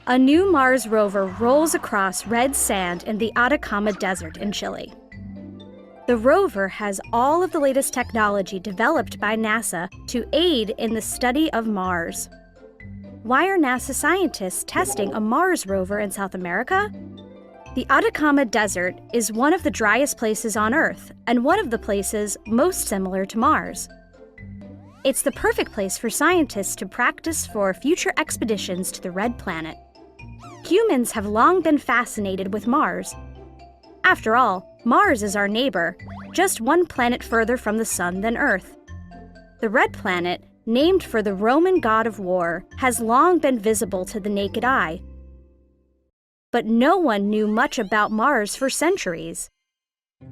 A new Mars rover rolls across red sand in the Atacama Desert in Chile. The rover has all of the latest technology developed by NASA to aid in the study of Mars. Why are NASA scientists testing a Mars rover in South America? The Atacama Desert is one of the driest places on Earth and one of the places most similar to Mars. It's the perfect place for scientists to practice for future expeditions to the Red Planet. Humans have long been fascinated with Mars. After all, Mars is our neighbor, just one planet further from the Sun than Earth. The Red Planet, named for the Roman god of war, has long been visible to the naked eye. But no one knew much about Mars for centuries.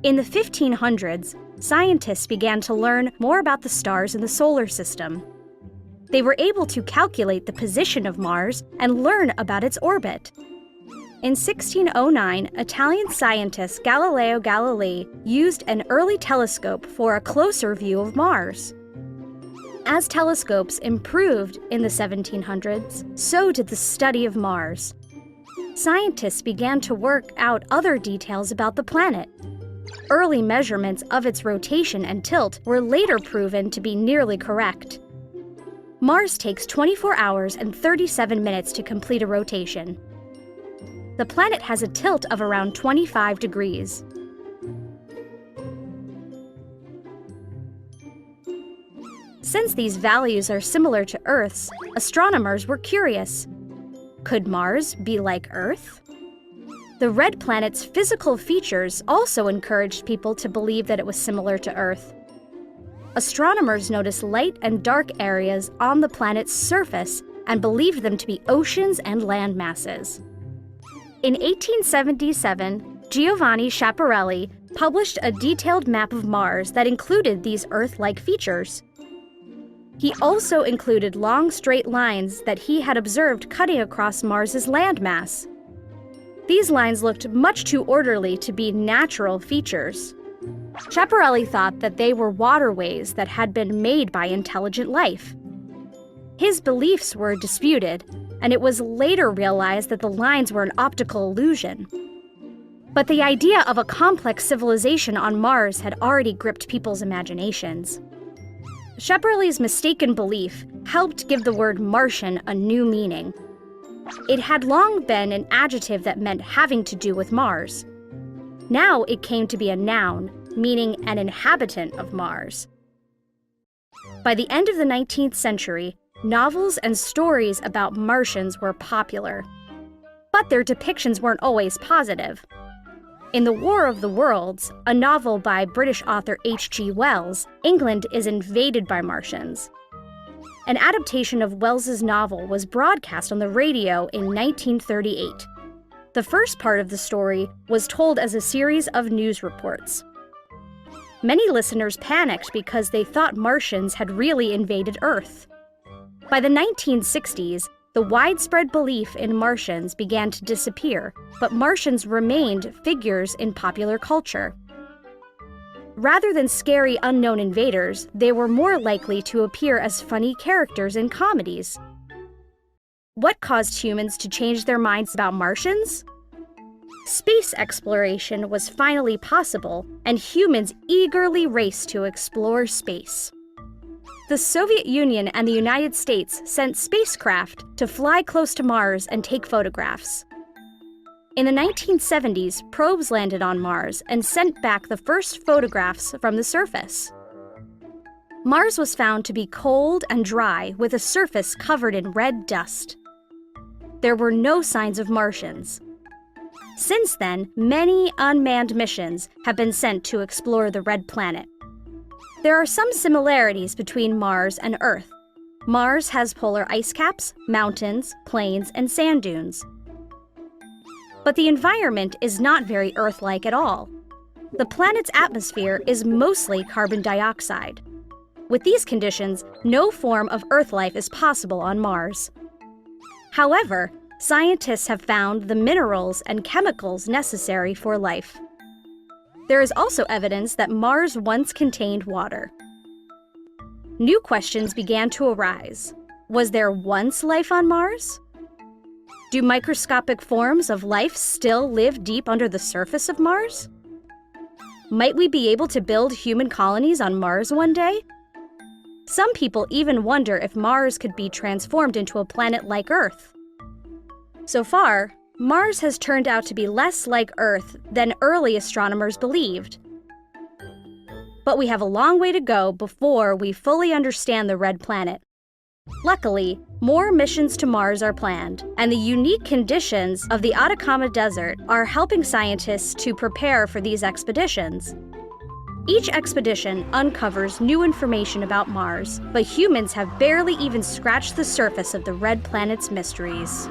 In the 1500s, scientists began to learn more about the stars in the solar system. They were able to calculate the position of Mars and learn about its orbit. In 1609, Italian scientist Galileo Galilei used an early telescope for a closer view of Mars. As telescopes improved in the 1700s, so did the study of Mars. Scientists began to work out other details about the planet. Early measurements of its rotation and tilt were later proven to be nearly correct. Mars takes 24 hours and 37 minutes to complete a rotation. The planet has a tilt of around 25 degrees. Since these values are similar to Earth's, astronomers were curious. Could Mars be like Earth? The red planet's physical features also encouraged people to believe that it was similar to Earth. Astronomers noticed light and dark areas on the planet's surface and believed them to be oceans and land masses. In 1877, Giovanni Schiaparelli published a detailed map of Mars that included these Earth-like features. He also included long straight lines that he had observed cutting across Mars's landmass. These lines looked much too orderly to be natural features. Schiaparelli thought that they were waterways that had been made by intelligent life. His beliefs were disputed, and it was later realized that the lines were an optical illusion. But the idea of a complex civilization on Mars had already gripped people's imaginations. Schiaparelli's mistaken belief helped give the word Martian a new meaning. It had long been an adjective that meant having to do with Mars. Now it came to be a noun, meaning an inhabitant of Mars. By the end of the 19th century, novels and stories about Martians were popular. But their depictions weren't always positive. In The War of the Worlds, a novel by British author H.G. Wells, England is invaded by Martians. An adaptation of Wells's novel was broadcast on the radio in 1938. The first part of the story was told as a series of news reports. Many listeners panicked because they thought Martians had really invaded Earth. By the 1960s, the widespread belief in Martians began to disappear, but Martians remained figures in popular culture. Rather than scary unknown invaders, they were more likely to appear as funny characters in comedies. What caused humans to change their minds about Martians? Space exploration was finally possible, and humans eagerly raced to explore space. The Soviet Union and the United States sent spacecraft to fly close to Mars and take photographs. In the 1970s, probes landed on Mars and sent back the first photographs from the surface. Mars was found to be cold and dry with a surface covered in red dust. There were no signs of Martians. Since then, many unmanned missions have been sent to explore the red planet. There are some similarities between Mars and Earth. Mars has polar ice caps, mountains, plains, and sand dunes. But the environment is not very Earth-like at all. The planet's atmosphere is mostly carbon dioxide. With these conditions, no form of Earth life is possible on Mars. However, scientists have found the minerals and chemicals necessary for life. There is also evidence that Mars once contained water. New questions began to arise. Was there once life on Mars? Do microscopic forms of life still live deep under the surface of Mars? Might we be able to build human colonies on Mars one day? Some people even wonder if Mars could be transformed into a planet like Earth. So far, Mars has turned out to be less like Earth than early astronomers believed. But we have a long way to go before we fully understand the red planet. Luckily, more missions to Mars are planned, and the unique conditions of the Atacama Desert are helping scientists to prepare for these expeditions. Each expedition uncovers new information about Mars, but humans have barely even scratched the surface of the red planet's mysteries.